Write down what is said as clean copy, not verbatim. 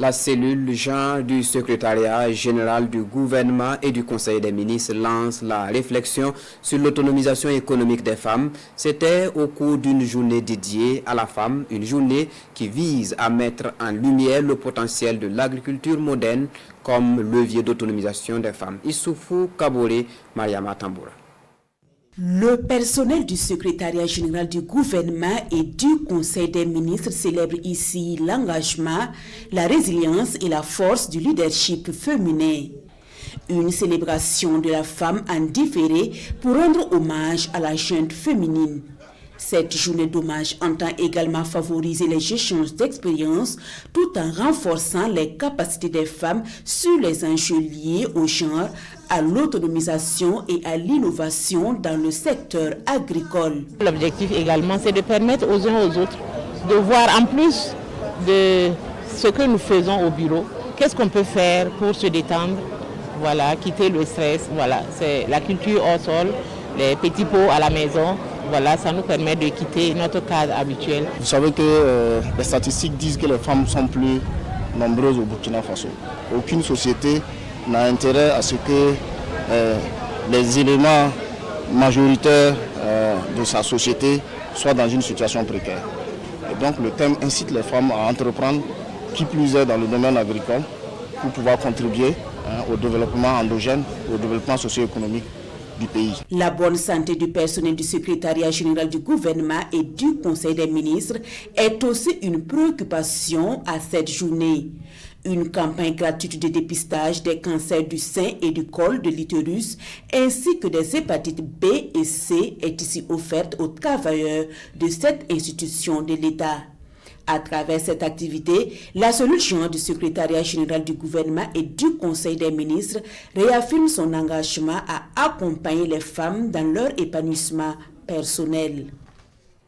La cellule genre du secrétariat général du gouvernement et du conseil des ministres lance la réflexion sur l'autonomisation économique des femmes. C'était au cours d'une journée dédiée à la femme, une journée qui vise à mettre en lumière le potentiel de l'agriculture moderne comme levier d'autonomisation des femmes. Issoufou Kabore, Mariama Tamboura. Le personnel du secrétariat général du gouvernement et du conseil des ministres célèbre ici l'engagement, la résilience et la force du leadership féminin. Une célébration de la femme en différé pour rendre hommage à la jeune féminine. Cette journée d'hommage entend également favoriser les échanges d'expériences tout en renforçant les capacités des femmes sur les enjeux liés au genre, à l'autonomisation et à l'innovation dans le secteur agricole. L'objectif également, c'est de permettre aux uns aux autres de voir en plus de ce que nous faisons au bureau, qu'est-ce qu'on peut faire pour se détendre, voilà, quitter le stress, voilà, c'est la culture hors sol, les petits pots à la maison. Voilà, ça nous permet de quitter notre cadre habituel. Vous savez que les statistiques disent que les femmes sont plus nombreuses au Burkina Faso. Aucune société n'a intérêt à ce que les éléments majoritaires de sa société soient dans une situation précaire. Et donc le thème incite les femmes à entreprendre, qui plus est dans le domaine agricole, pour pouvoir contribuer au développement endogène, au développement socio-économique du pays. La bonne santé du personnel du secrétariat général du gouvernement et du conseil des ministres est aussi une préoccupation à cette journée. Une campagne gratuite de dépistage des cancers du sein et du col de l'utérus ainsi que des hépatites B et C est ici offerte aux travailleurs de cette institution de l'État. À travers cette activité, la cellule genre du secrétariat général du gouvernement et du conseil des ministres réaffirme son engagement à accompagner les femmes dans leur épanouissement personnel.